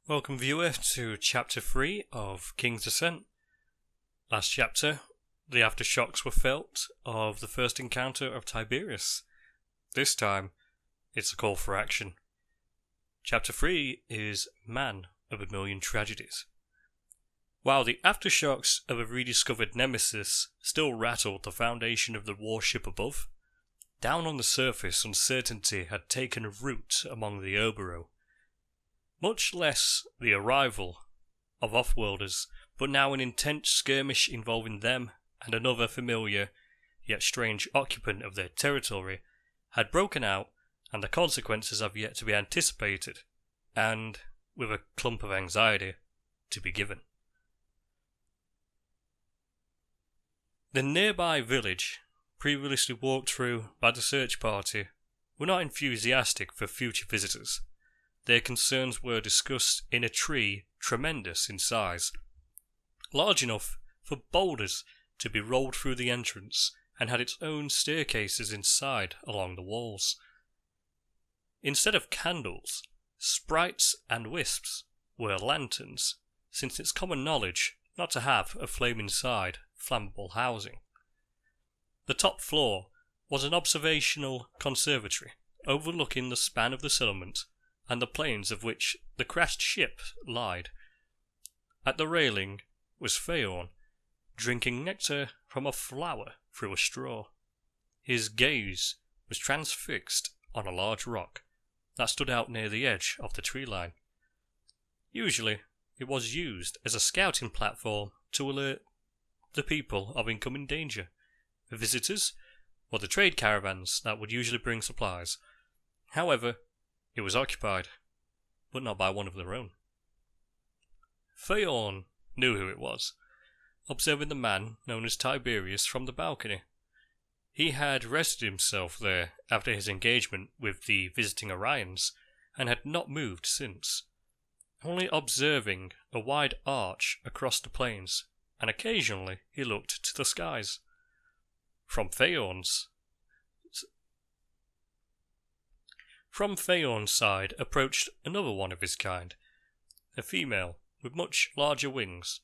Welcome viewer to chapter 3 of King's Ascent. Last chapter, the aftershocks were felt of the first encounter of Tiberius. This time, it's a call for action. Chapter 3 is Man of a Million Tragedies. While the aftershocks of a rediscovered nemesis still rattled the foundation of the warship above, down on the surface uncertainty had taken root among the Oberon. Much less the arrival of Offworlders, but now an intense skirmish involving them and another familiar, yet strange occupant of their territory, had broken out, and the consequences have yet to be anticipated, and, with a clump of anxiety, to be given. The nearby village, previously walked through by the search party, were not enthusiastic for future visitors. Their concerns were discussed in a tree tremendous in size, large enough for boulders to be rolled through the entrance, and had its own staircases inside along the walls. Instead of candles, sprites and wisps were lanterns, since it's common knowledge not to have a flame inside flammable housing. The top floor was an observational conservatory overlooking the span of the settlement and the plains of which the crashed ship lied. At the railing was Faeorn, drinking nectar from a flower through a straw. His gaze was transfixed on a large rock that stood out near the edge of the tree line. Usually, it was used as a scouting platform to alert the people of incoming danger, the visitors, or the trade caravans that would usually bring supplies. However, it was occupied, but not by one of their own. Faeorn knew who it was, observing the man known as Tiberius from the balcony. He had rested himself there after his engagement with the visiting Orions, and had not moved since, only observing a wide arch across the plains, and occasionally he looked to the skies. From Faeorn's side approached another one of his kind, a female with much larger wings,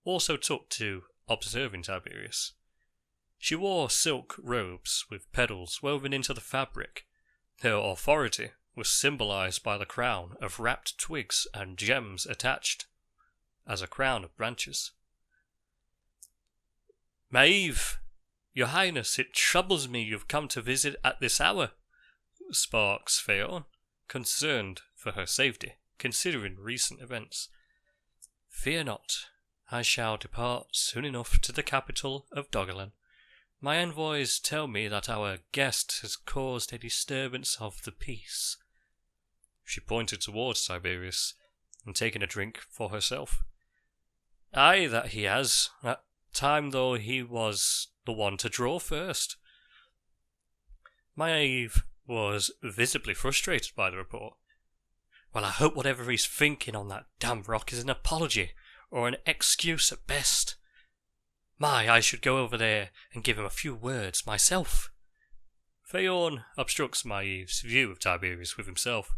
also took to observing Tiberius. She wore silk robes with petals woven into the fabric. Her authority was symbolized by the crown of wrapped twigs and gems attached as a crown of branches. "Maeve, your highness, it troubles me you've come to visit at this hour," sparks Faeorn, concerned for her safety, considering recent events. "Fear not, I shall depart soon enough to the capital of Doggerland. My envoys tell me that our guest has caused a disturbance of the peace." She pointed towards Tiberius, and taken a drink for herself. "Aye, that he has, at time though he was the one to draw first." Maeve was visibly frustrated by the report. "Well, I hope whatever he's thinking on that damn rock is an apology, or an excuse at best. I should go over there and give him a few words myself." Faeorn obstructs Maeve's view of Tiberius with himself,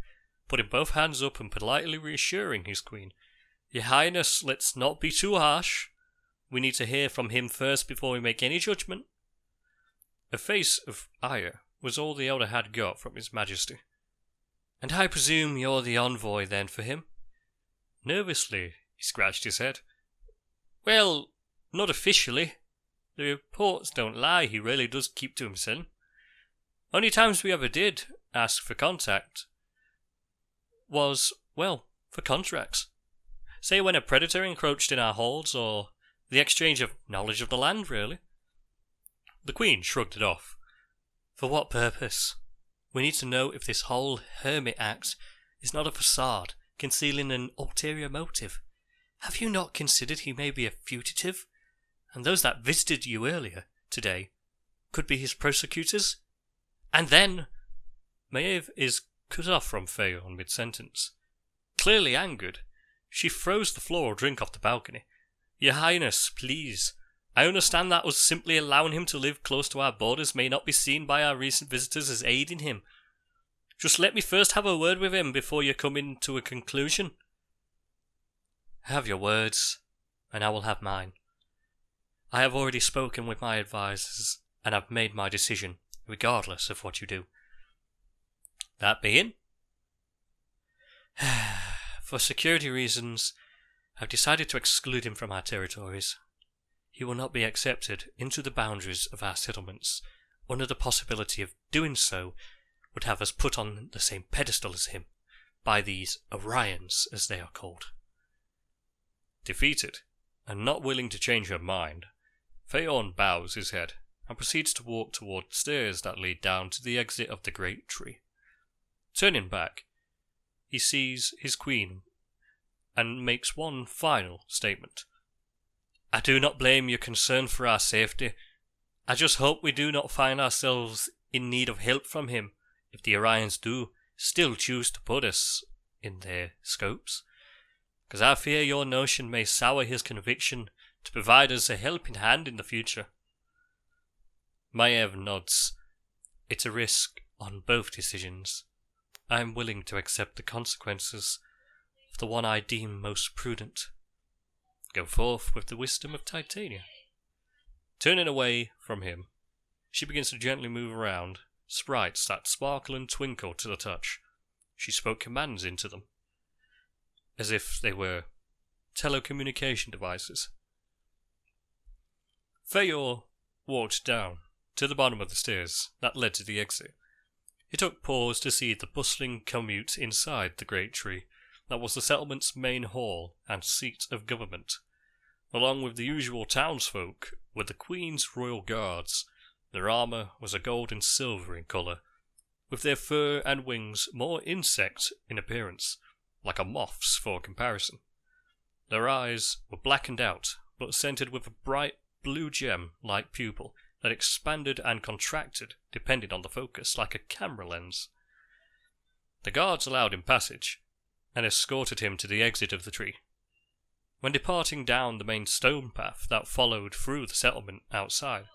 putting both hands up and politely reassuring his queen. "Your highness, let's not be too harsh. We need to hear from him first before we make any judgment." A face of ire was all the elder had got from his majesty. "And I presume you're the envoy then for him?" Nervously, he scratched his head. "Well, not officially. The reports don't lie, he really does keep to himself. Only times we ever did ask for contact was, well, for contracts. Say when a predator encroached in our holds, or the exchange of knowledge of the land, really." The queen shrugged it off. "For what purpose? We need to know if this whole hermit act is not a facade concealing an ulterior motive. Have you not considered he may be a fugitive, and those that visited you earlier today could be his prosecutors? And then—" Maeve is cut off from Faeorn mid-sentence. Clearly angered, she throws the floral drink off the balcony. "Your highness, please. I understand that us simply allowing him to live close to our borders may not be seen by our recent visitors as aiding him. Just let me first have a word with him before you come into a conclusion." Have your words, and I will have mine. I have already spoken with my advisors, and have made my decision, regardless of what you do. That being, for security reasons, I've decided to exclude him from our territories. He will not be accepted into the boundaries of our settlements, under the possibility of doing so would have us put on the same pedestal as him, by these Orions, as they are called. Defeated, and not willing to change her mind, Faeorn bows his head and proceeds to walk toward stairs that lead down to the exit of the great tree. Turning back, he sees his queen and makes one final statement. I do not blame your concern for our safety. I just hope we do not find ourselves in need of help from him if the Orions do still choose to put us in their scopes, because I fear your notion may sour his conviction to provide us a helping hand in the future. Maiev nods. It's a risk on both decisions. I am willing to accept the consequences of the one I deem most prudent. Go forth with the wisdom of Titania. Turning away from him, she begins to gently move around, sprites that sparkle and twinkle to the touch. She spoke commands into them, as if they were telecommunication devices. Faeorn walked down to the bottom of the stairs that led to the exit. He took pause to see the bustling commute inside the great tree that was the settlement's main hall and seat of government. Along with the usual townsfolk were the Queen's royal guards. Their armour was a gold and silver in colour, with their fur and wings more insect in appearance, like a moth's for comparison. Their eyes were blackened out, but scented with a bright blue gem-like pupil that expanded and contracted depending on the focus, like a camera lens. The guards allowed him passage, and escorted him to the exit of the tree. When departing down the main stone path that followed through the settlement outside,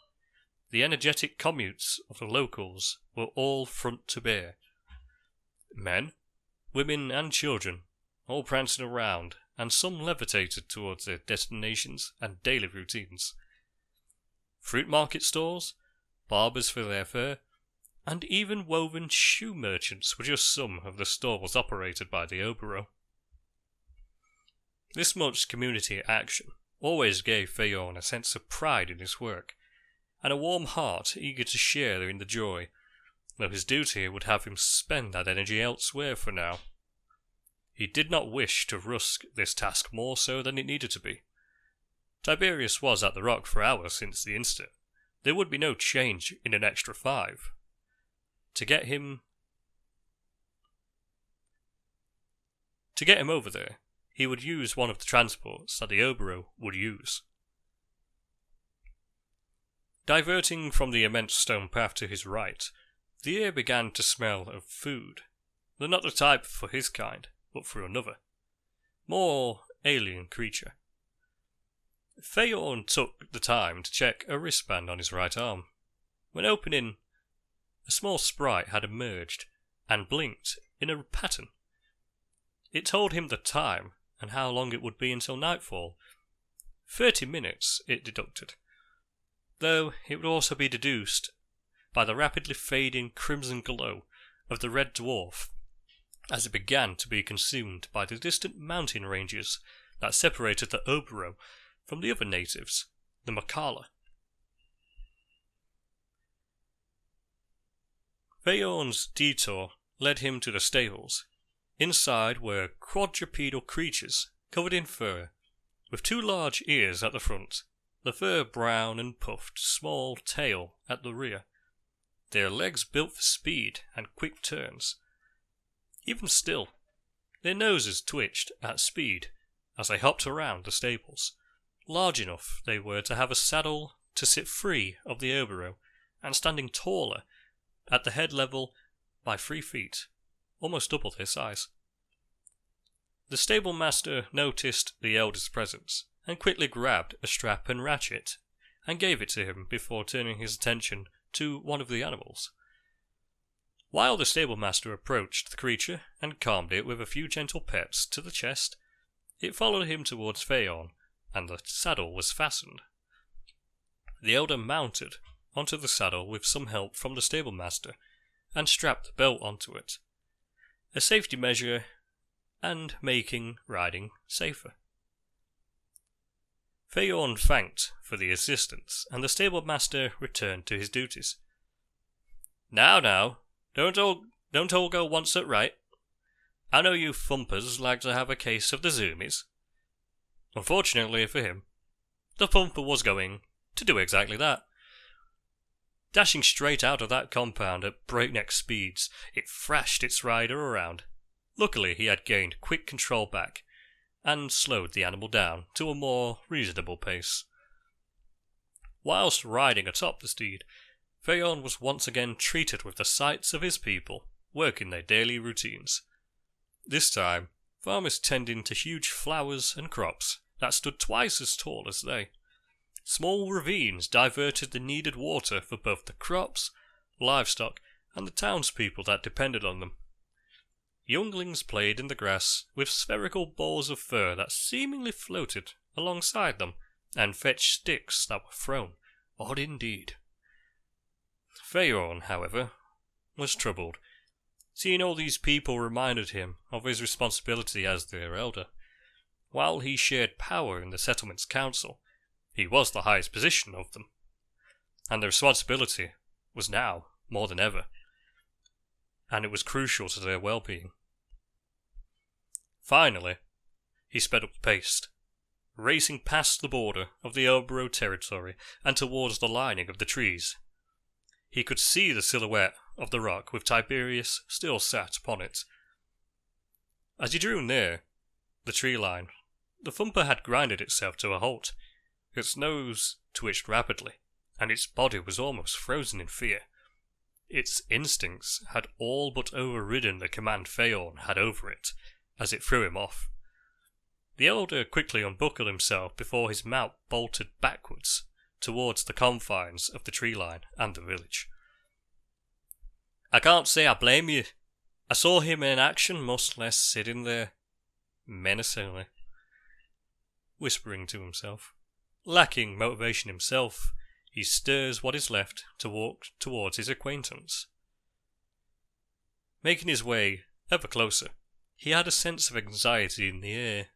the energetic commutes of the locals were all front to bear. Men, women and children, all prancing around, and some levitated towards their destinations and daily routines. Fruit market stalls, barbers for their fare, and even woven shoe merchants were just some of the stalls operated by the Oberon. This much community action always gave Faeorn a sense of pride in his work, and a warm heart eager to share in the joy, though his duty would have him spend that energy elsewhere for now. He did not wish to risk this task more so than it needed to be. Tiberius was at the rock for hours since the incident. There would be no change in an extra 5. To get him over there, he would use one of the transports that the Oberon would use. Diverting from the immense stone path to his right, the air began to smell of food, though not the type for his kind, but for another, more alien creature. Faeorn took the time to check a wristband on his right arm. When opening, a small sprite had emerged and blinked in a pattern. It told him the time and how long it would be until nightfall. 30 minutes, it deducted, though it would also be deduced by the rapidly fading crimson glow of the red dwarf as it began to be consumed by the distant mountain ranges that separated the Oberon from the other natives, the Makala. Faeorn's detour led him to the stables. Inside were quadrupedal creatures covered in fur, with 2 large ears at the front, the fur brown and puffed, small tail at the rear, their legs built for speed and quick turns. Even still, their noses twitched at speed as they hopped around the stables. Large enough they were to have a saddle to sit free of the Oberon, and standing taller at the head level by 3 feet, almost double their size. The stable master noticed the elder's presence, and quickly grabbed a strap and ratchet, and gave it to him before turning his attention to one of the animals. While the stable master approached the creature and calmed it with a few gentle pets to the chest, It followed him towards Faeorn, and the saddle was fastened. The elder mounted onto the saddle with some help from the stable master, and strapped the belt onto it, a safety measure and making riding safer. Faeorn thanked for the assistance, and the stable master returned to his duties. Now, don't all go once at right. I know you thumpers like to have a case of the zoomies. Unfortunately for him, the thumper was going to do exactly that. Dashing straight out of that compound at breakneck speeds, it thrashed its rider around. Luckily, he had gained quick control back, and slowed the animal down to a more reasonable pace. Whilst riding atop the steed, Faeorn was once again treated with the sights of his people working their daily routines. This time, farmers tending to huge flowers and crops that stood twice as tall as they. Small ravines diverted the needed water for both the crops, livestock, and the townspeople that depended on them. Younglings played in the grass with spherical balls of fur that seemingly floated alongside them, and fetched sticks that were thrown. Odd indeed. Faeorn, however, was troubled. Seeing all these people reminded him of his responsibility as their elder. While he shared power in the settlement's council, he was the highest position of them, and the responsibility was now more than ever, and it was crucial to their well-being. Finally, he sped up the pace, racing past the border of the Elbro territory and towards the lining of the trees. He could see the silhouette of the rock with Tiberius still sat upon it. As he drew near the tree line, the thumper had grinded itself to a halt. Its nose twitched rapidly, and its body was almost frozen in fear. Its instincts had all but overridden the command Faeorn had over it, as it threw him off. The elder quickly unbuckled himself before his mount bolted backwards towards the confines of the tree line and the village. I can't say I blame you. I saw him in action, much less sitting there, menacingly, whispering to himself. Lacking motivation himself, he stirs what is left to walk towards his acquaintance. Making his way ever closer, he had a sense of anxiety in the air.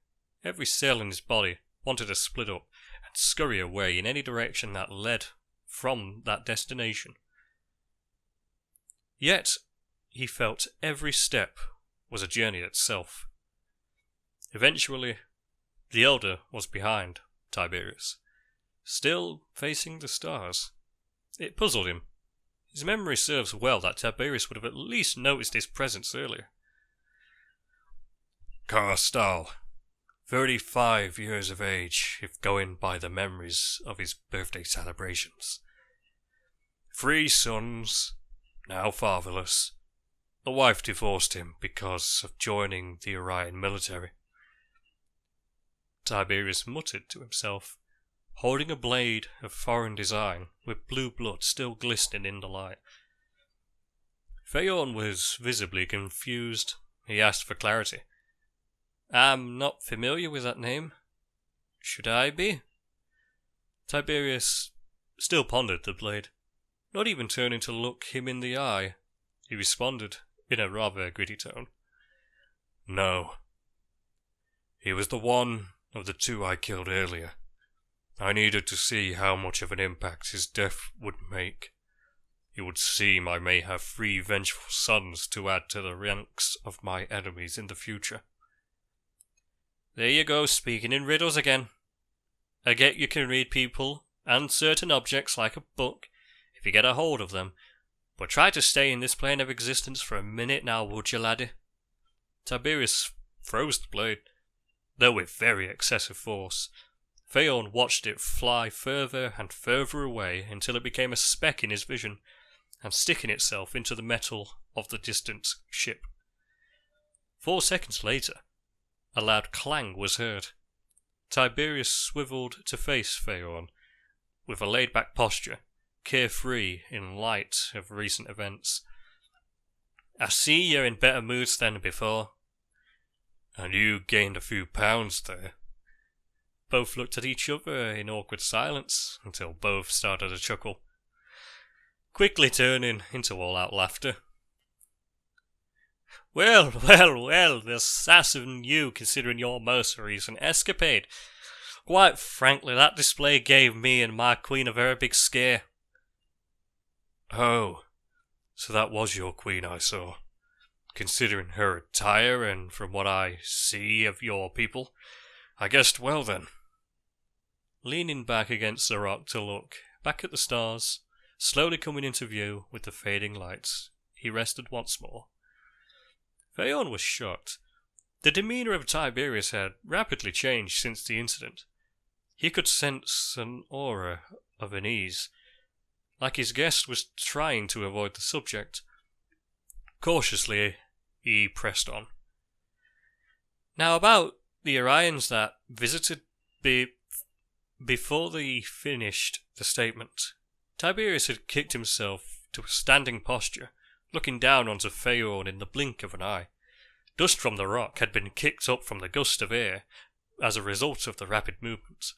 Every cell in his body wanted to split up and scurry away in any direction that led from that destination. Yet, he felt every step was a journey itself. Eventually, the elder was behind Tiberius, still facing the stars. It puzzled him. His memory serves well that Tiberius would have at least noticed his presence earlier. Carstal, 35 years of age, if going by the memories of his birthday celebrations. 3 sons, now fatherless. The wife divorced him because of joining the Orion military. Tiberius muttered to himself, holding a blade of foreign design with blue blood still glistening in the light. Faeorn was visibly confused. He asked for clarity. I'm not familiar with that name. Should I be? Tiberius still pondered the blade, not even turning to look him in the eye. He responded in a rather gritty tone. No. He was the one of the 2 I killed earlier. I needed to see how much of an impact his death would make. It would seem I may have 3 vengeful sons to add to the ranks of my enemies in the future. There you go, speaking in riddles again. I get you can read people and certain objects like a book, if you get a hold of them, but try to stay in this plane of existence for a minute now, would you, laddie? Tiberius froze the blade, though with very excessive force. Faeorn watched it fly further and further away until it became a speck in his vision, and sticking itself into the metal of the distant ship. 4 seconds later, a loud clang was heard. Tiberius swiveled to face Faeorn, with a laid-back posture, carefree in light of recent events. I see you're in better moods than before. And you gained a few pounds there. Both looked at each other in awkward silence until both started to chuckle, quickly turning into all-out laughter. Well, there's sass in you considering your mercenaries an escapade. Quite frankly, that display gave me and my queen a very big scare. Oh, so that was your queen I saw. Considering her attire and from what I see of your people, I guessed well then. Leaning back against the rock to look back at the stars, slowly coming into view with the fading lights, he rested once more. Faeorn was shocked. The demeanour of Tiberius had rapidly changed since the incident. He could sense an aura of unease, like his guest was trying to avoid the subject. Cautiously, he pressed on. Now about the Orions that visited before they finished the statement, Tiberius had kicked himself to a standing posture, looking down onto Faeorn in the blink of an eye. Dust from the rock had been kicked up from the gust of air as a result of the rapid movement.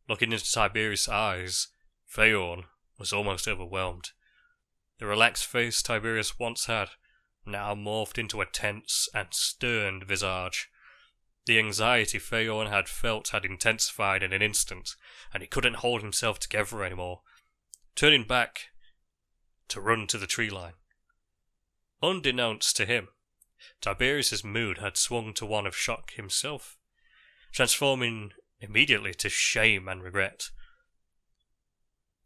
Looking into Tiberius' eyes, Faeorn was almost overwhelmed. The relaxed face Tiberius once had now morphed into a tense and stern visage. The anxiety Faeorn had felt had intensified in an instant, and he couldn't hold himself together anymore, turning back to run to the tree line. Unbeknownst to him, Tiberius's mood had swung to one of shock himself, transforming immediately to shame and regret.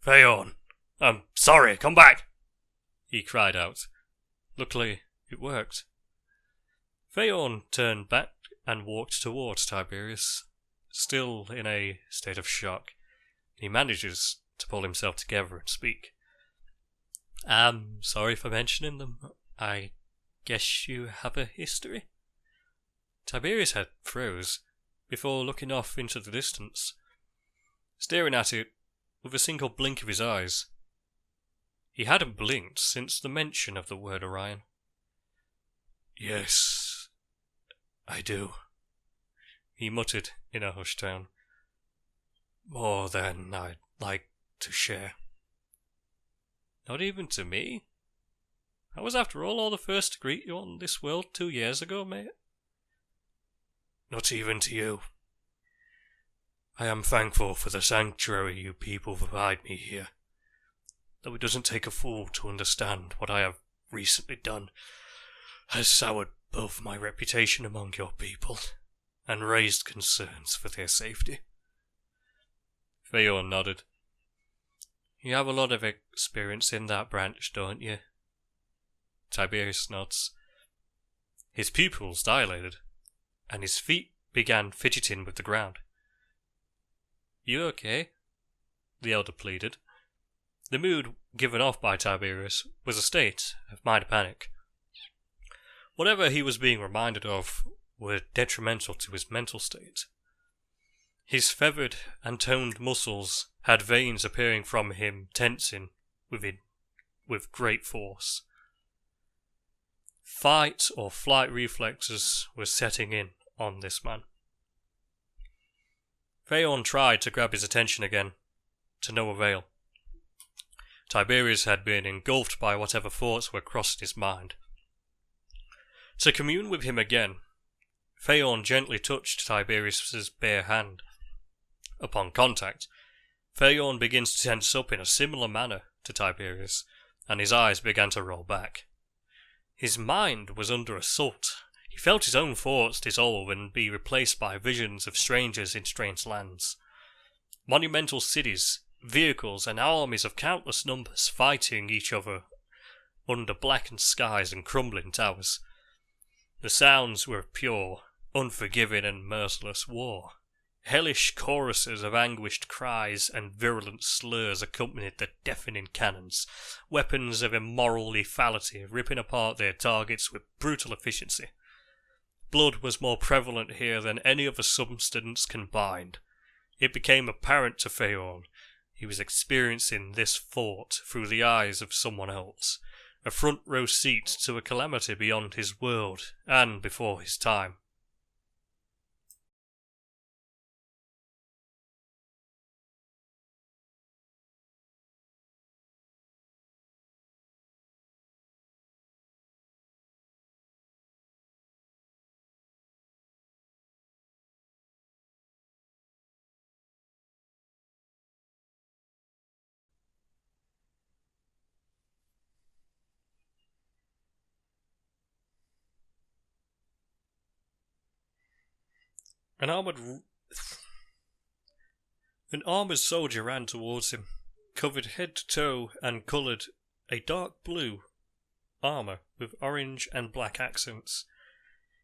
Faeorn, I'm sorry, come back! He cried out. Luckily, it worked. Faeorn turned back and walked towards Tiberius, still in a state of shock. He manages to pull himself together and speak. I'm sorry for mentioning them. I guess you have a history? Tiberius had froze before looking off into the distance, staring at it with a single blink of his eyes. He hadn't blinked since the mention of the word Orion. Yes, I do, he muttered in a hushed tone. More than I'd like to share. Not even to me? I was, after all the first to greet you on this world 2 years ago, mate. Not even to you. I am thankful for the sanctuary you people provide me here, though it doesn't take a fool to understand what I have recently done has soured both my reputation among your people and raised concerns for their safety. Faeorn nodded. You have a lot of experience in that branch, don't you? Tiberius nods. His pupils dilated, and his feet began fidgeting with the ground. You okay? The elder pleaded. The mood given off by Tiberius was a state of minor panic. Whatever he was being reminded of were detrimental to his mental state. His feathered and toned muscles had veins appearing from him tensing with great force. Fight or flight reflexes were setting in on this man. Faeorn tried to grab his attention again, to no avail. Tiberius had been engulfed by whatever thoughts were crossing his mind. To commune with him again, Faeorn gently touched Tiberius's bare hand. Upon contact, Faeorn begins to tense up in a similar manner to Tiberius, and his eyes began to roll back. His mind was under assault. He felt his own thoughts dissolve and be replaced by visions of strangers in strange lands. Monumental cities, vehicles, and armies of countless numbers fighting each other under blackened skies and crumbling towers. The sounds were of pure, unforgiving and merciless war. Hellish choruses of anguished cries and virulent slurs accompanied the deafening cannons, weapons of immoral lethality ripping apart their targets with brutal efficiency. Blood was more prevalent here than any other substance combined. It became apparent to Faeorn he was experiencing this thought through the eyes of someone else, a front row seat to a calamity beyond his world and before his time. An armoured soldier ran towards him, covered head to toe and coloured a dark blue armour with orange and black accents.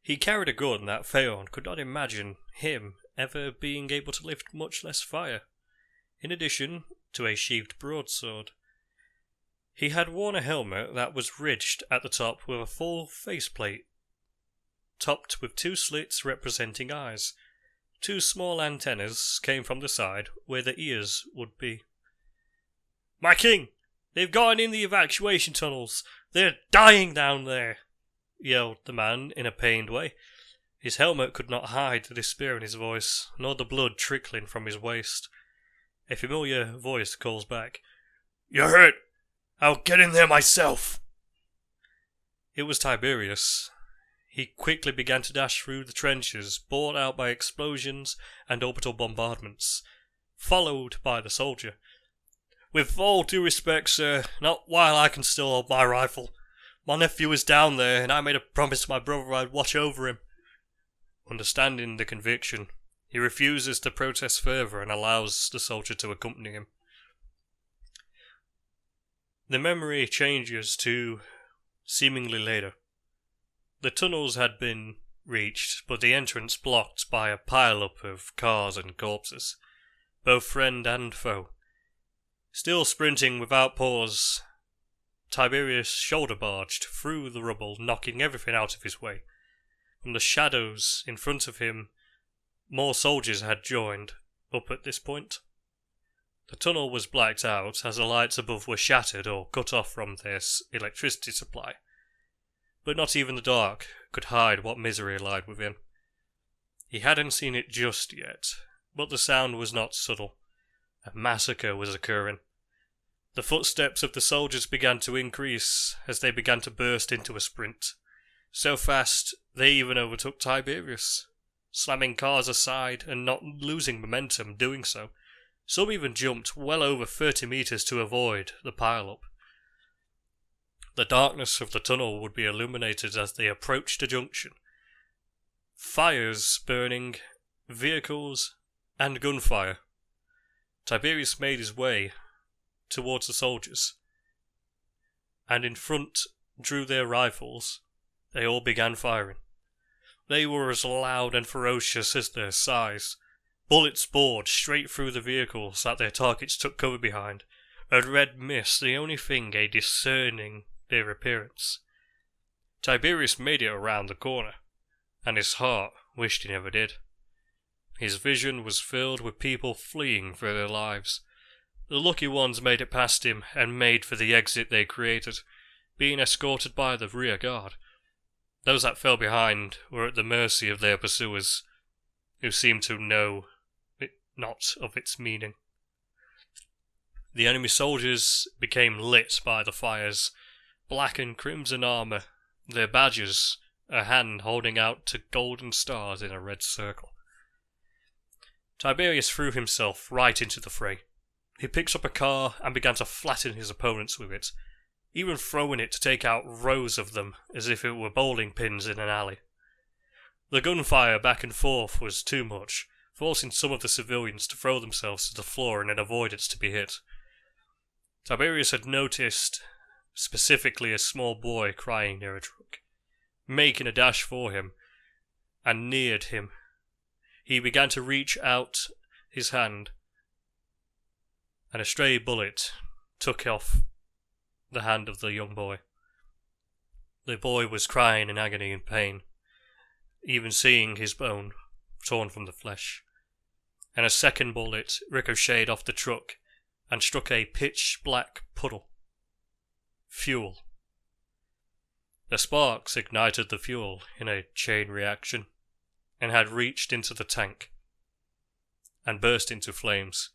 He carried a gun that Faeorn could not imagine him ever being able to lift, much less fire, in addition to a sheathed broadsword. He had worn a helmet that was ridged at the top with a full faceplate, topped with 2 slits representing eyes. 2 small antennas came from the side where the ears would be. "My king! They've gotten in the evacuation tunnels! They're dying down there!" yelled the man in a pained way. His helmet could not hide the despair in his voice, nor the blood trickling from his waist. A familiar voice calls back, "You're hurt! I'll get in there myself!" It was Tiberius. He quickly began to dash through the trenches, brought out by explosions and orbital bombardments, followed by the soldier. "With all due respect, sir, not while I can still hold my rifle. My nephew is down there, and I made a promise to my brother I'd watch over him." Understanding the conviction, he refuses to protest further and allows the soldier to accompany him. The memory changes to seemingly later. The tunnels had been reached, but the entrance blocked by a pile-up of cars and corpses, both friend and foe. Still sprinting without pause, Tiberius shoulder-barged through the rubble, knocking everything out of his way. From the shadows in front of him, more soldiers had joined up at this point. The tunnel was blacked out as the lights above were shattered or cut off from their electricity supply. But not even the dark could hide what misery lied within. He hadn't seen it just yet, but the sound was not subtle. A massacre was occurring. The footsteps of the soldiers began to increase as they began to burst into a sprint. So fast, they even overtook Tiberius, slamming cars aside and not losing momentum doing so. Some even jumped well over 30 meters to avoid the pile-up. The darkness of the tunnel would be illuminated as they approached the junction. Fires burning, vehicles, and gunfire. Tiberius made his way towards the soldiers, and in front drew their rifles. They all began firing. They were as loud and ferocious as their size. Bullets bored straight through the vehicles that their targets took cover behind, a red mist the only thing a discerning their appearance. Tiberius made it around the corner, and his heart wished he never did. His vision was filled with people fleeing for their lives. The lucky ones made it past him and made for the exit they created, being escorted by the rear guard. Those that fell behind were at the mercy of their pursuers, who seemed to know it not of its meaning. The enemy soldiers became lit by the fires, black and crimson armour, their badges a hand holding out to golden stars in a red circle. Tiberius threw himself right into the fray. He picked up a car and began to flatten his opponents with it, even throwing it to take out rows of them as if it were bowling pins in an alley. The gunfire back and forth was too much, forcing some of the civilians to throw themselves to the floor in an avoidance to be hit. Tiberius had noticed specifically a small boy crying near a truck, making a dash for him, and neared him. He began to reach out his hand, and a stray bullet took off the hand of the young boy. The boy was crying in agony and pain, even seeing his bone torn from the flesh, and a second bullet ricocheted off the truck and struck a pitch-black puddle. Fuel. The sparks ignited the fuel in a chain reaction, and had reached into the tank, and burst into flames,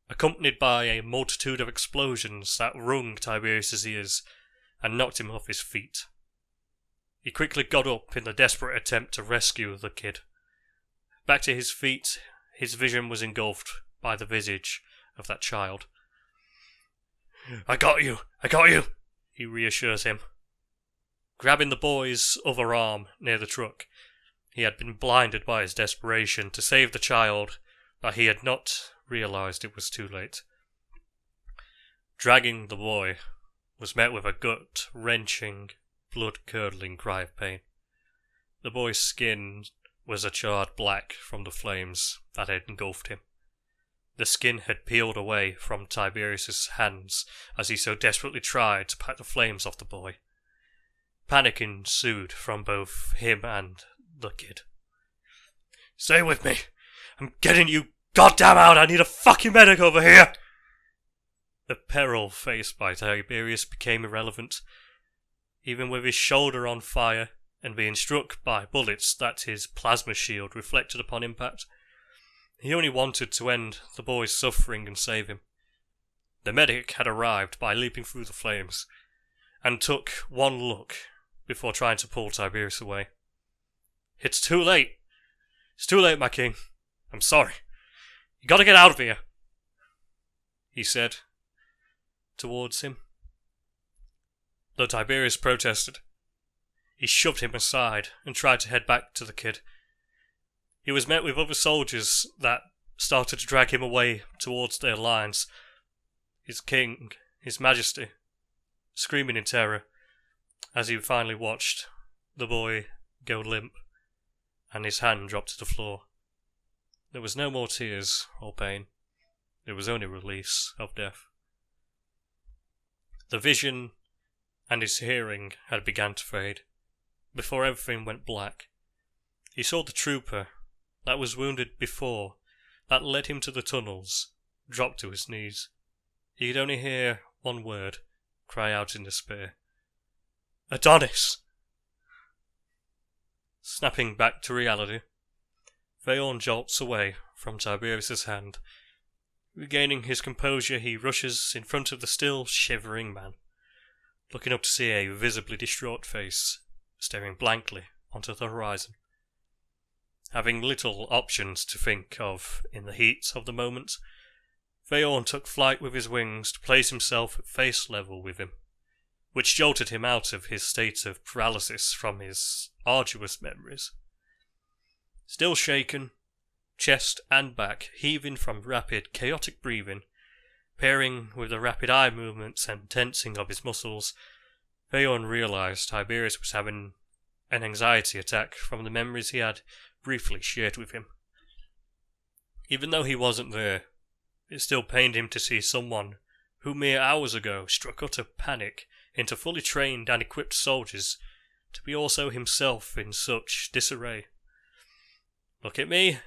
accompanied by a multitude of explosions that wrung Tiberius's ears and knocked him off his feet. He quickly got up in the desperate attempt to rescue the kid. Back to his feet, his vision was engulfed by the visage of that child. I got you, he reassures him. Grabbing the boy's other arm near the truck, He had been blinded by his desperation to save the child, but he had not realized it was too late. Dragging the boy was met with a gut-wrenching, blood-curdling cry of pain. The boy's skin was a charred black from the flames that had engulfed him. The skin had peeled away from Tiberius's hands as he so desperately tried to pat the flames off the boy. Panic ensued from both him and the kid. "Stay with me! I'm getting you goddamn out! I need a fucking medic over here!" The peril faced by Tiberius became irrelevant. Even with his shoulder on fire and being struck by bullets that his plasma shield reflected upon impact, he only wanted to end the boy's suffering and save him. The medic had arrived by leaping through the flames, and took one look before trying to pull Tiberius away. "It's too late! It's too late, my king. I'm sorry. You gotta get out of here," he said towards him. Though Tiberius protested, he shoved him aside and tried to head back to the kid. He was met with other soldiers that started to drag him away towards their lines. His king, his majesty, screaming in terror as he finally watched the boy go limp and his hand drop to the floor. There was no more tears or pain. There was only release of death. The vision and his hearing had begun to fade before everything went black. He saw the trooper that was wounded before, that led him to the tunnels, drop to his knees. He could only hear one word cry out in despair. "Adonis!" Snapping back to reality, Faeorn jolts away from Tiberius's hand. Regaining his composure, he rushes in front of the still shivering man, looking up to see a visibly distraught face staring blankly onto the horizon. Having little options to think of in the heat of the moment, Faeorn took flight with his wings to place himself at face level with him, which jolted him out of his state of paralysis from his arduous memories. Still shaken, chest and back heaving from rapid, chaotic breathing, pairing with the rapid eye movements and tensing of his muscles, Faeorn realized Tiberius was having an anxiety attack from the memories he had briefly shared with him. Even though he wasn't there, it still pained him to see someone who mere hours ago struck utter panic into fully trained and equipped soldiers to be also himself in such disarray. "Look at me.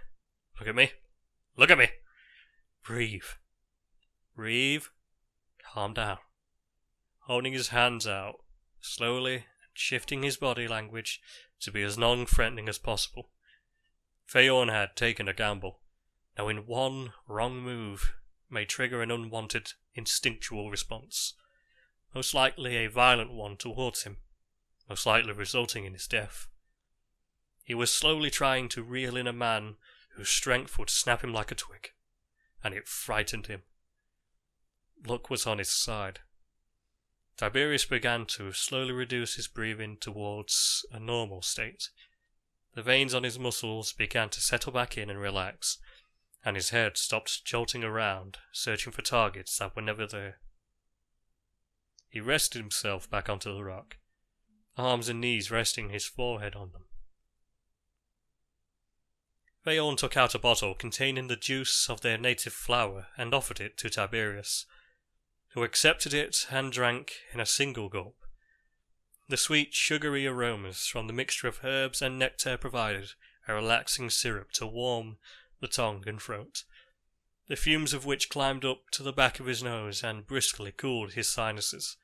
Look at me. Look at me. Breathe. Breathe. Calm down." Holding his hands out, slowly and shifting his body language to be as non-threatening as possible. Faeorn had taken a gamble, knowing one wrong move may trigger an unwanted instinctual response, most likely a violent one towards him, most likely resulting in his death. He was slowly trying to reel in a man whose strength would snap him like a twig, and it frightened him. Luck was on his side. Tiberius began to slowly reduce his breathing towards a normal state. The veins on his muscles began to settle back in and relax, and his head stopped jolting around, searching for targets that were never there. He rested himself back onto the rock, arms and knees resting his forehead on them. Faeorn took out a bottle containing the juice of their native flower and offered it to Tiberius, who accepted it and drank in a single gulp. The sweet, sugary aromas from the mixture of herbs and nectar provided a relaxing syrup to warm the tongue and throat, the fumes of which climbed up to the back of his nose and briskly cooled his sinuses,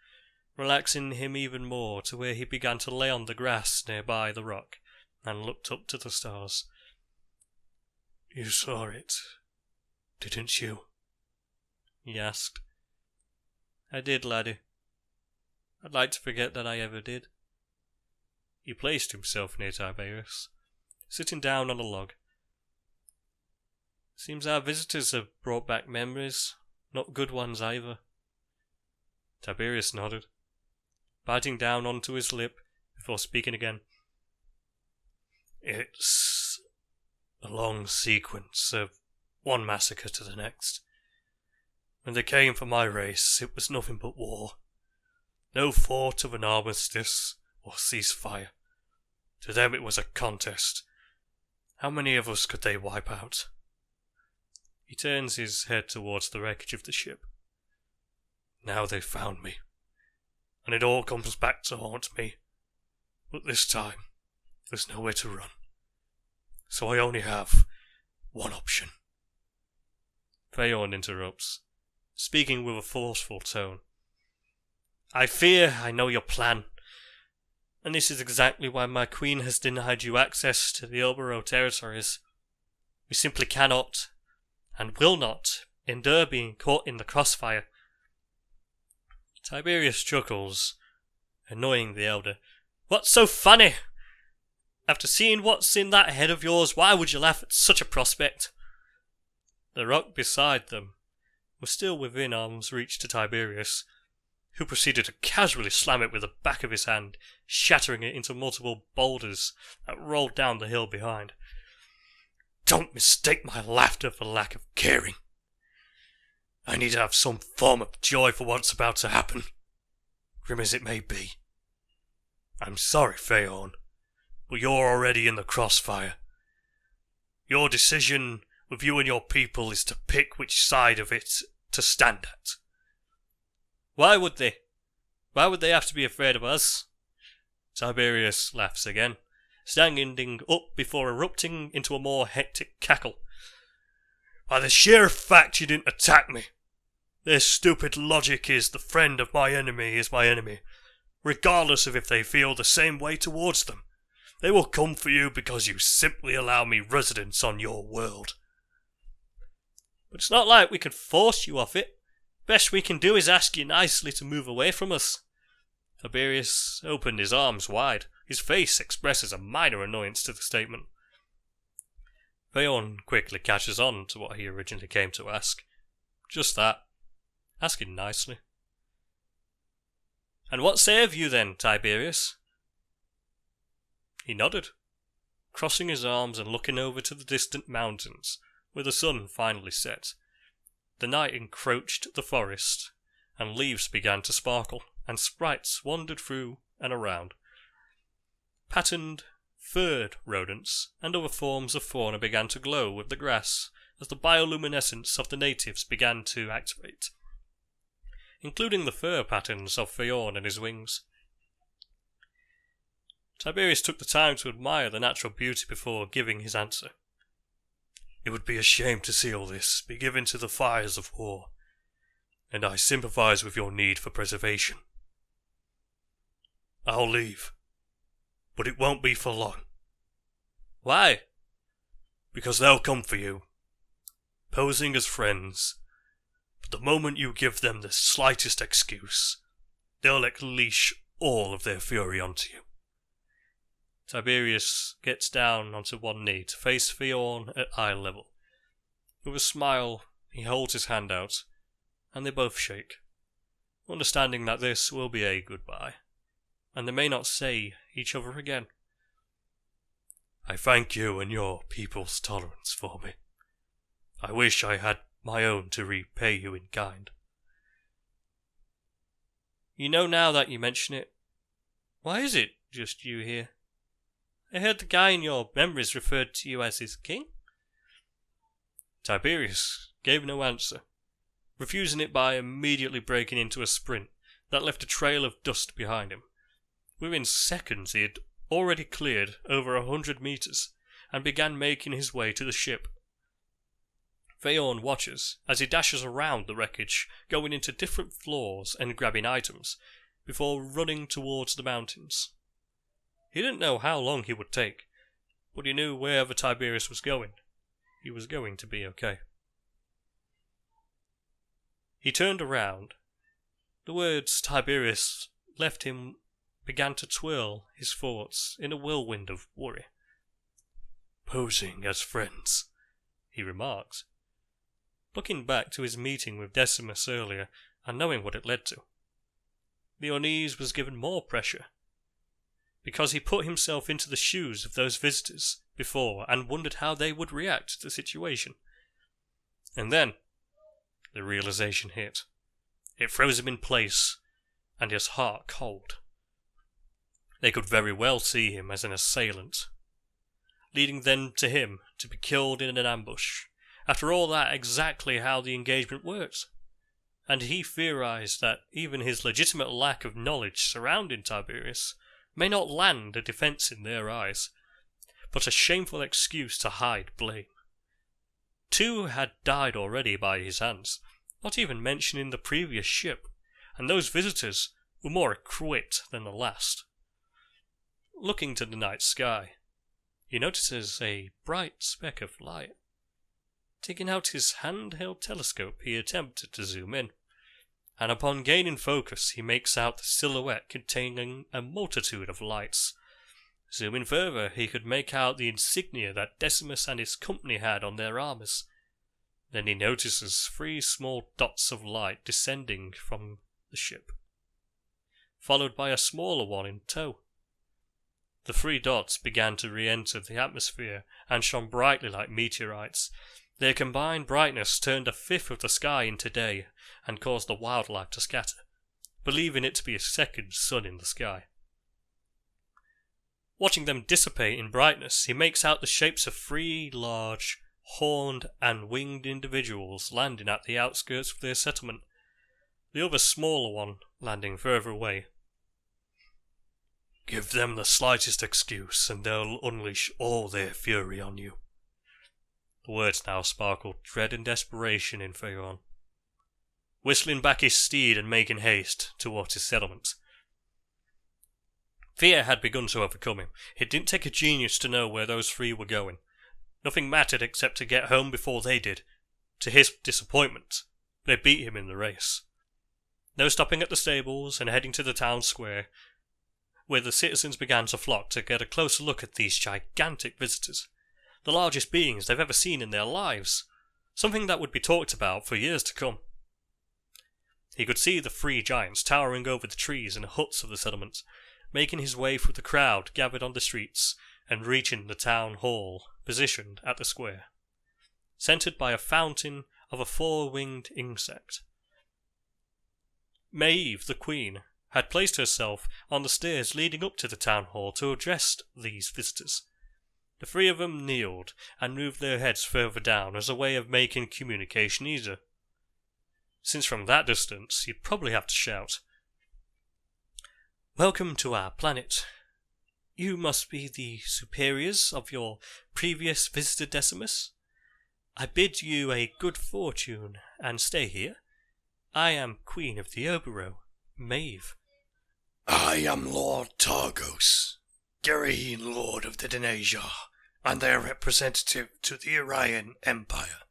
relaxing him even more to where he began to lay on the grass nearby the rock and looked up to the stars. "You saw it, didn't you?" he asked. "I did, laddie. I'd like to forget that I ever did." He placed himself near Tiberius, sitting down on a log. "Seems our visitors have brought back memories, not good ones either." Tiberius nodded, biting down onto his lip before speaking again. It's a long sequence of one massacre to the next. When they came for my race, it was nothing but war. No thought of an armistice or ceasefire. To them it was a contest. How many of us could they wipe out? He turns his head towards the wreckage of the ship. Now they've found me, and it all comes back to haunt me. But this time, there's nowhere to run. So I only have one option. Faeorn interrupts, speaking with a forceful tone. I fear I know your plan, and this is exactly why my queen has denied you access to the Obero territories. We simply cannot, and will not, endure being caught in the crossfire. Tiberius chuckles, annoying the elder. What's so funny? After seeing what's in that head of yours, why would you laugh at such a prospect? The rock beside them was still within arm's reach to Tiberius, who proceeded to casually slam it with the back of his hand, shattering it into multiple boulders that rolled down the hill behind. Don't mistake my laughter for lack of caring. I need to have some form of joy for what's about to happen, grim as it may be. I'm sorry, Faeorn, but you're already in the crossfire. Your decision with you and your people is to pick which side of it to stand at. Why would they? Why would they have to be afraid of us? Tiberius laughs again, standing up before erupting into a more hectic cackle. By the sheer fact you didn't attack me. Their stupid logic is the friend of my enemy is my enemy, regardless of if they feel the same way towards them. They will come for you because you simply allow me residence on your world. But it's not like we can force you off it. Best we can do is ask you nicely to move away from us. Tiberius opened his arms wide. His face expresses a minor annoyance to the statement. Faeorn quickly catches on to what he originally came to ask. Just that. Asking nicely. And what say of you then, Tiberius? He nodded, crossing his arms and looking over to the distant mountains, where the sun finally set. The night encroached the forest, and leaves began to sparkle, and sprites wandered through and around. Patterned, furred rodents and other forms of fauna began to glow with the grass as the bioluminescence of the natives began to activate, including the fur patterns of Faeorn and his wings. Tiberius took the time to admire the natural beauty before giving his answer. It would be a shame to see all this be given to the fires of war, and I sympathize with your need for preservation. I'll leave, but it won't be for long. Why? Because they'll come for you, posing as friends, but the moment you give them the slightest excuse, they'll unleash all of their fury onto you. Tiberius gets down onto one knee to face Faeorn at eye level. With a smile, he holds his hand out, and they both shake, understanding that this will be a goodbye, and they may not see each other again. I thank you and your people's tolerance for me. I wish I had my own to repay you in kind. You know, now that you mention it, why is it just you here? I heard the guy in your memories referred to you as his king. Tiberius gave no answer, refusing it by immediately breaking into a sprint that left a trail of dust behind him. Within seconds he had already cleared over 100 meters and began making his way to the ship. Faeorn watches as he dashes around the wreckage, going into different floors and grabbing items, before running towards the mountains. He didn't know how long he would take, but he knew wherever Tiberius was going, he was going to be okay. He turned around. The words Tiberius left him began to twirl his thoughts in a whirlwind of worry. Posing as friends, he remarked, looking back to his meeting with Decimus earlier and knowing what it led to. The unease was given more pressure. because he put himself into the shoes of those visitors before and wondered how they would react to the situation. And then the realization hit. It froze him in place, and his heart cold. They could very well see him as an assailant, leading them to him to be killed in an ambush. After all, that exactly how the engagement worked. And he theorized that even his legitimate lack of knowledge surrounding Tiberius may not land a defense in their eyes, but a shameful excuse to hide blame. 2 had died already by his hands, not even mentioning the previous ship, and those visitors were more equipped than the last. Looking to the night sky, he notices a bright speck of light. Taking out his handheld telescope, he attempted to zoom in, and upon gaining focus, he makes out the silhouette containing a multitude of lights. Zooming further, he could make out the insignia that Decimus and his company had on their armors. Then he notices 3 small dots of light descending from the ship, followed by a smaller one in tow. The 3 dots began to re-enter the atmosphere and shone brightly like meteorites. Their combined brightness turned 1/5 of the sky into day and caused the wildlife to scatter, believing it to be a second sun in the sky. Watching them dissipate in brightness, he makes out the shapes of 3 large, horned and winged individuals landing at the outskirts of their settlement, the other smaller one landing further away. "Give them the slightest excuse and they'll unleash all their fury on you." The words now sparkled dread and desperation in Faeorn, whistling back his steed and making haste towards his settlement. Fear had begun to overcome him. It didn't take a genius to know where those 3 were going. Nothing mattered except to get home before they did. To his disappointment, they beat him in the race. No stopping at the stables and heading to the town square, where the citizens began to flock to get a closer look at these gigantic visitors, the largest beings they've ever seen in their lives, something that would be talked about for years to come. He could see the 3 giants towering over the trees and huts of the settlement, making his way through the crowd gathered on the streets and reaching the town hall, positioned at the square, centered by a fountain of a 4-winged insect. Maeve, the queen, had placed herself on the stairs leading up to the town hall to address these visitors. The 3 of them kneeled and moved their heads further down as a way of making communication easier, since from that distance you'd probably have to shout. "Welcome to our planet. You must be the superiors of your previous visitor Decimus. I bid you a good fortune and stay here. I am Queen of the Oberon, Maeve." "I am Lord Targos, Gerahine Lord of the Denasia, and their representative to the Orion Empire."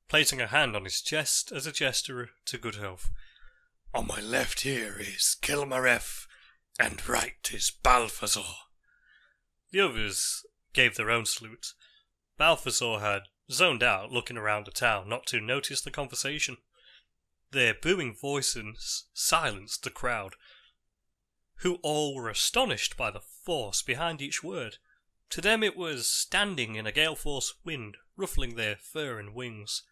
Placing a hand on his chest as a gesture to good health. "On my left here is Kilmaref, and right is Balthazar." The others gave their own salute. Balthazar had zoned out, looking around the town not to notice the conversation. Their booming voices silenced the crowd, who all were astonished by the force behind each word. To them it was standing in a gale-force wind, ruffling their fur and wings.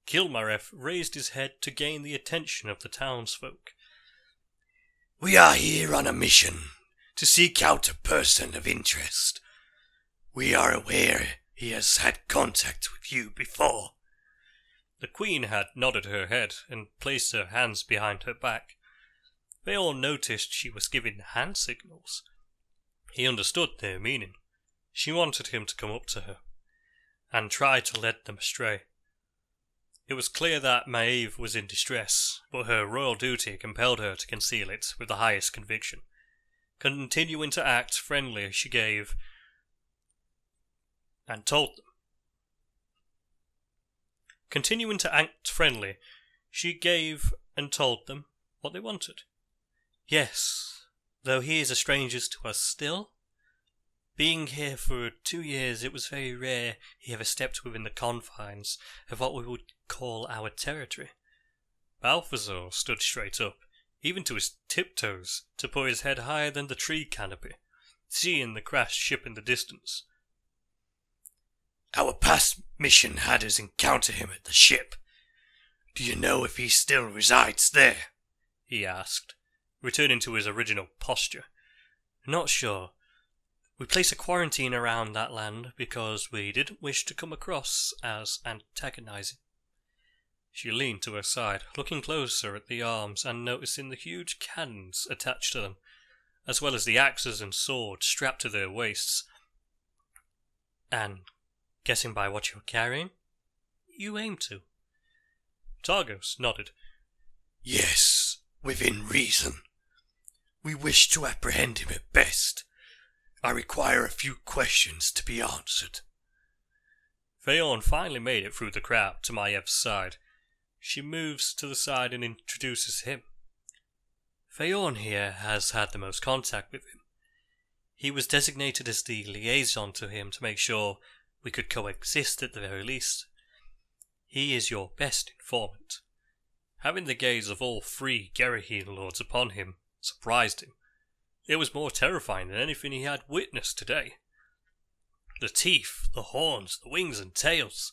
Kilmaref raised his head to gain the attention of the townsfolk. "We are here on a mission to seek out a person of interest. We are aware he has had contact with you before." The queen had nodded her head and placed her hands behind her back. They all noticed she was giving hand signals. He understood their meaning. She wanted him to come up to her and try to lead them astray. It was clear that Maeve was in distress, but her royal duty compelled her to conceal it with the highest conviction. Continuing to act friendly, she gave and told them. Continuing to act friendly, she gave and told them what they wanted. Yes, though he is a stranger to us still. Being here for 2 years, it was very rare he ever stepped within the confines of what we would call our territory. Balthazar stood straight up. even to his tiptoes, to put his head higher than the tree canopy, seeing the crashed ship in the distance. Our past mission had us encounter him at the ship. Do you know if he still resides there? He asked, returning to his original posture. Not sure. We placed a quarantine around that land because we didn't wish to come across as antagonizing. She leaned to her side, looking closer at the arms and noticing the huge cannons attached to them, as well as the axes and swords strapped to their waists. And, guessing by what you're carrying, you aim to. Targos nodded. Yes, within reason. We wish to apprehend him at best. I require a few questions to be answered. Faeorn finally made it through the crowd to Maev's side. She moves to the side and introduces him. Faeorn here has had the most contact with him. He was designated as the liaison to him to make sure we could coexist at the very least. He is your best informant. Having the gaze of all three Geraheen lords upon him surprised him. It was more terrifying than anything he had witnessed today. The teeth, the horns, the wings and tails,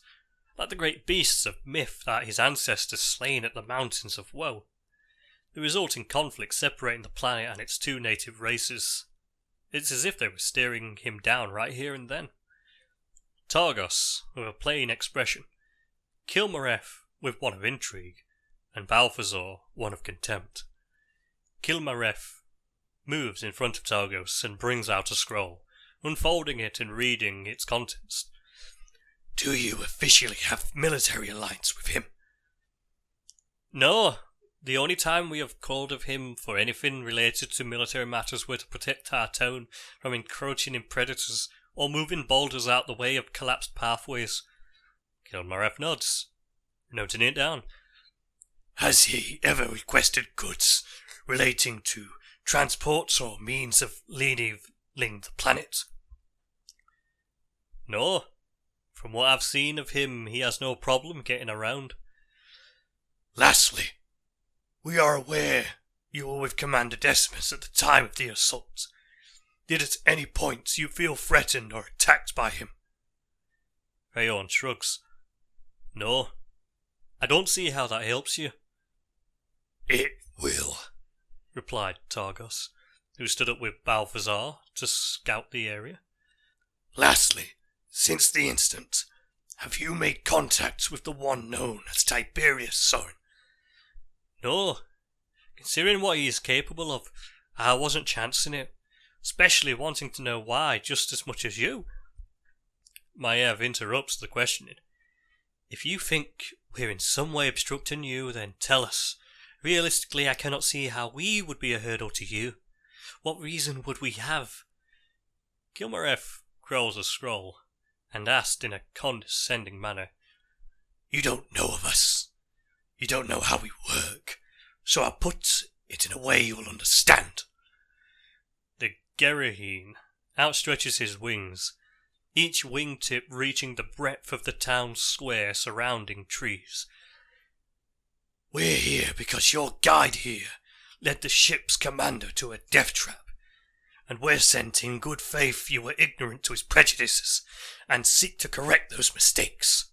like the great beasts of myth that his ancestors slain at the mountains of woe. The resulting conflict separating the planet and its two native races. It's as if they were staring him down right here and then. Targos, with a plain expression, Kilmareth with one of intrigue, and Balthazar one of contempt. Kilmareth moves in front of Targos and brings out a scroll, unfolding it and reading its contents. Do you officially have military alliance with him? No. The only time we have called of him for anything related to military matters were to protect our town from encroaching in predators or moving boulders out the way of collapsed pathways. Kilmareth nods, noting it down. Has he ever requested goods relating to transports or means of leaving the planet? No. From what I've seen of him, he has no problem getting around. Lastly, we are aware you were with Commander Decimus at the time of the assault. Did at any point you feel threatened or attacked by him? Faeorn shrugs. No. I don't see how that helps you. It will, replied Targos, who stood up with Balthazar to scout the area. Lastly, since the incident, have you made contact with the one known as Tiberius Sorren? No. Considering what he is capable of, I wasn't chancing it, especially wanting to know why just as much as you. Maiev interrupts the questioning. If you think we're in some way obstructing you, then tell us. Realistically, I cannot see how we would be a hurdle to you. What reason would we have? Kilmareth scrolls a scroll, and asked in a condescending manner. You don't know of us. You don't know how we work, so I'll put it in a way you'll understand. The Geraheen outstretches his wings, each wingtip reaching the breadth of the town square surrounding trees. We're here because your guide here led the ship's commander to a death trap, and we're sent in good faith you were ignorant to his prejudices and seek to correct those mistakes.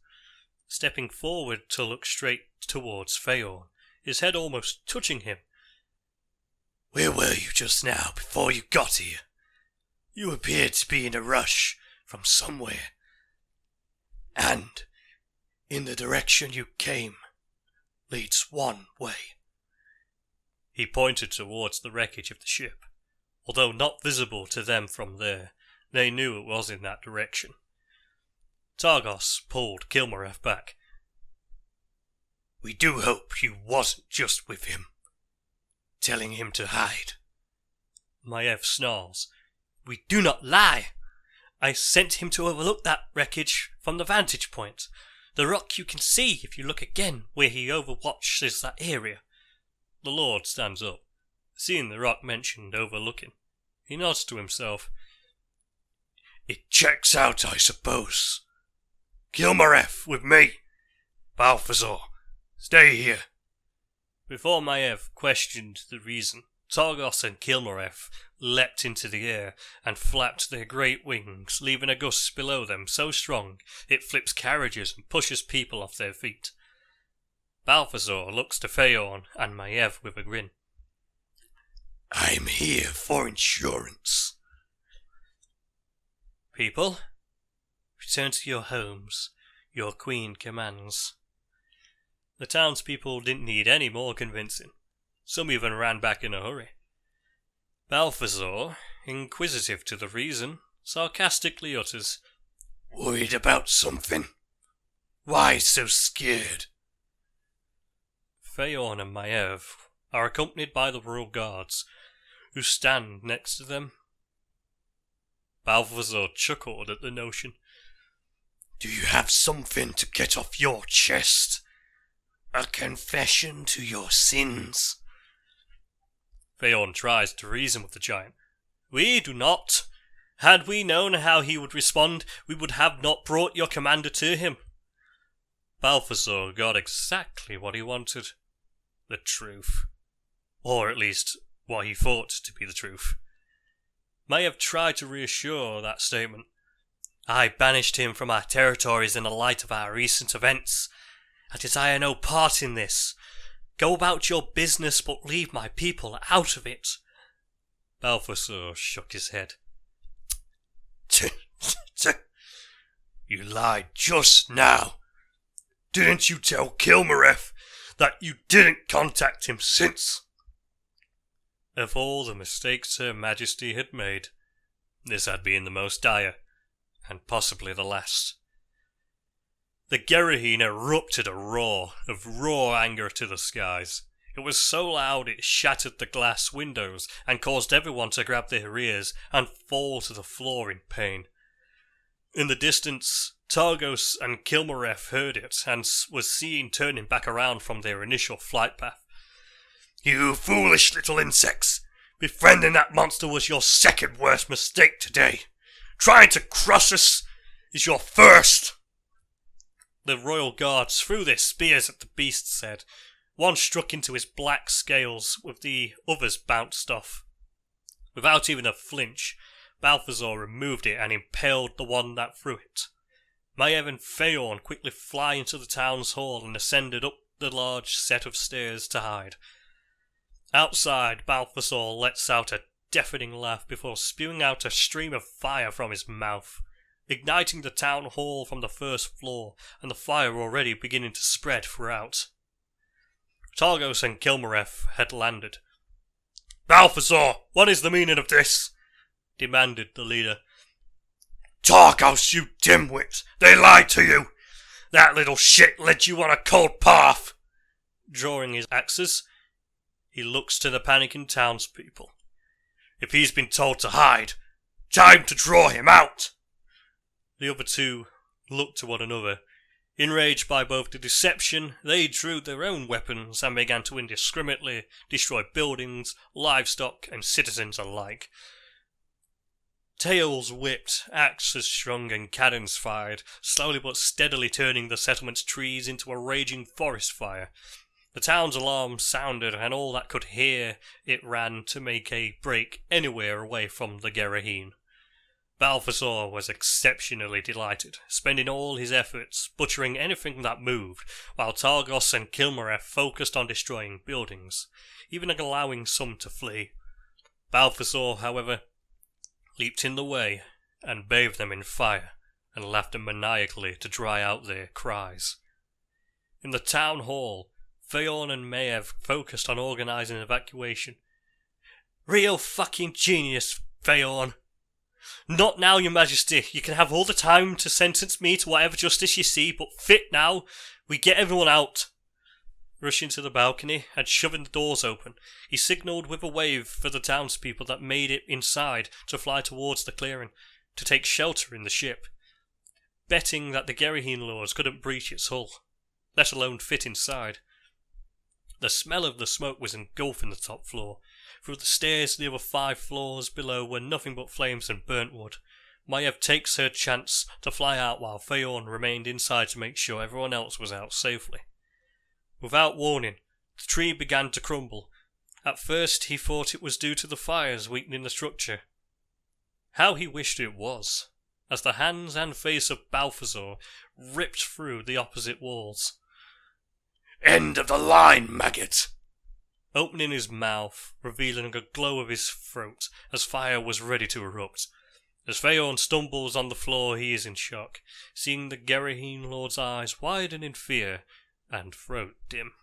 Stepping forward to look straight towards Faeorn, his head almost touching him. Where were you just now before you got here? You appeared to be in a rush from somewhere, and in the direction you came leads one way. He pointed towards the wreckage of the ship. Although not visible to them from there, they knew it was in that direction. Targos pulled Kilmareth back. We do hope you wasn't just with him, telling him to hide. Maiev snarls. We do not lie. I sent him to overlook that wreckage from the vantage point. The rock you can see if you look again where he overwatches that area. The Lord stands up, seeing the rock mentioned overlooking. He nods to himself. It checks out, I suppose. Kilmareth with me. Balthazar, stay here. Before Maiev questioned the reason, Targos and Kilmaref leapt into the air and flapped their great wings, leaving a gust below them so strong it flips carriages and pushes people off their feet. Balthazar looks to Faeorn and Maiev with a grin. I'm here for insurance. People, return to your homes. Your queen commands. The townspeople didn't need any more convincing. Some even ran back in a hurry. Balthazar, inquisitive to the reason, sarcastically utters, Worried about something? Why so scared? Faeorn and Maiev are accompanied by the royal guards, who stand next to them. Balthazar chuckled at the notion. Do you have something to get off your chest? A confession to your sins? Faeorn tries to reason with the giant. We do not. Had we known how he would respond, we would have not brought your commander to him. Balthazar got exactly what he wanted. The truth. Or at least, what he thought to be the truth. Maiev tried to reassure that statement. I banished him from our territories in the light of our recent events. I desire no part in this. Go about your business, but leave my people out of it. Balthazar shook his head. You lied just now. Didn't you tell Kilmaref that you didn't contact him since? Of all the mistakes Her Majesty had made, this had been the most dire, and possibly the last. The Gerahine erupted a roar of raw anger to the skies. It was so loud it shattered the glass windows and caused everyone to grab their ears and fall to the floor in pain. In the distance, Targos and Kilmaref heard it and was seen turning back around from their initial flight path. You foolish little insects! Befriending that monster was your second worst mistake today. Trying to crush us is your first. The royal guards threw their spears at the beast's head. One struck into his black scales, with the others bounced off. Without even a flinch, Balthazar removed it and impaled the one that threw it. Maiev and Faeorn quickly fly into the town's hall and ascended up the large set of stairs to hide. Outside, Balthazar lets out a deafening laugh before spewing out a stream of fire from his mouth, igniting the town hall from the first floor, and the fire already beginning to spread throughout. Targos and Kilmaref had landed. Balthazar, what is the meaning of this? Demanded the leader. Targos, you dimwit! They lied to you! That little shit led you on a cold path! Drawing his axes, he looks to the panicking townspeople. If he's been told to hide, time to draw him out! The other two looked to one another. Enraged by both the deception, they drew their own weapons and began to indiscriminately destroy buildings, livestock, and citizens alike. Tails whipped, axes strung, and cannons fired, slowly but steadily turning the settlement's trees into a raging forest fire. The town's alarm sounded, and all that could hear it ran to make a break anywhere away from the Gerahine. Balthazar was exceptionally delighted, spending all his efforts butchering anything that moved, while Targos and Kilmaref focused on destroying buildings, even allowing some to flee. Balthazar, however, leaped in the way and bathed them in fire and laughed maniacally to dry out their cries. In the town hall, Faeorn and Maiev focused on organising evacuation. Real fucking genius, Faeorn. Not now, your majesty. You can have all the time to sentence me to whatever justice you see, but fit now, we get everyone out. Rushing to the balcony and shoving the doors open, he signalled with a wave for the townspeople that made it inside to fly towards the clearing, to take shelter in the ship, betting that the Gerahine lords couldn't breach its hull, let alone fit inside. The smell of the smoke was engulfing the top floor. Through the stairs to the other 5 floors below were nothing but flames and burnt wood. Maiev takes her chance to fly out while Faeorn remained inside to make sure everyone else was out safely. Without warning, The tree began to crumble. At first he thought it was due to the fires weakening the structure. How he wished it was, as the hands and face of Balthazar ripped through the opposite walls. End of the line, maggot! Opening his mouth, revealing a glow of his throat as fire was ready to erupt. As Faeorn stumbles on the floor, he is in shock, seeing the Gerahene Lord's eyes widen in fear and throat dim.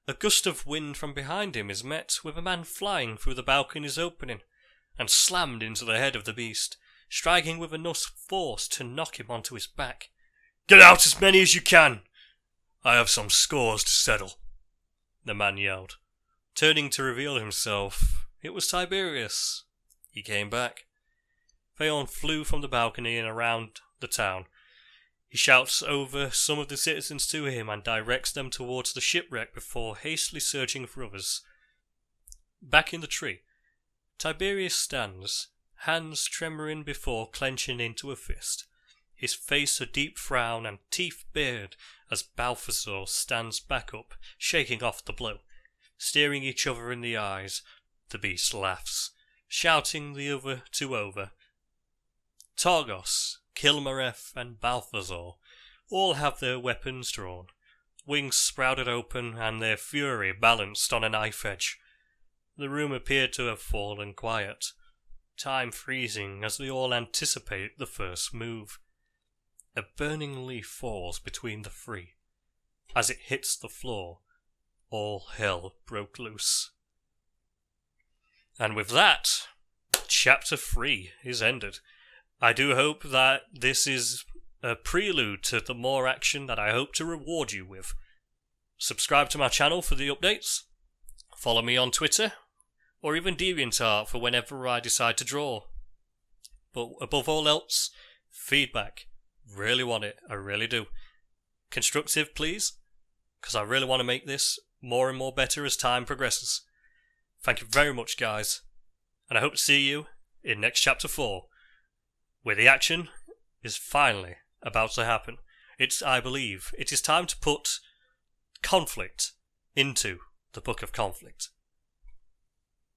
A gust of wind from behind him is met with a man flying through the balcony's opening, and slammed into the head of the beast, striking with enough force to knock him onto his back. Get out as many as you can! I have some scores to settle, the man yelled. Turning to reveal himself, it was Tiberius. He came back. Faeorn flew from the balcony and around the town. He shouts over some of the citizens to him and directs them towards the shipwreck before hastily searching for others. Back in the tree, Tiberius stands, hands tremoring before clenching into a fist, his face a deep frown and teeth bared as Balthazar stands back up, shaking off the blow. Staring each other in the eyes, the beast laughs, shouting the other two over. Targos, Kilmareth and Balthazar all have their weapons drawn, wings sprouted open and their fury balanced on a knife edge. The room appeared to have fallen quiet, time freezing as they all anticipate the first move. A burning leaf falls between the three. As it hits the floor, all hell broke loose. And with that, Chapter 3 is ended. I do hope that this is a prelude to the more action that I hope to reward you with. Subscribe to my channel for the updates. Follow me on Twitter, or even DeviantArt for whenever I decide to draw. But above all else, feedback. Really want it, I really do. Constructive, please, because I really want to make this more and more better as time progresses. Thank you very much, guys, and I hope to see you in next Chapter 4, where the action is finally about to happen. I believe, it is time to put conflict into the Book of Conflict.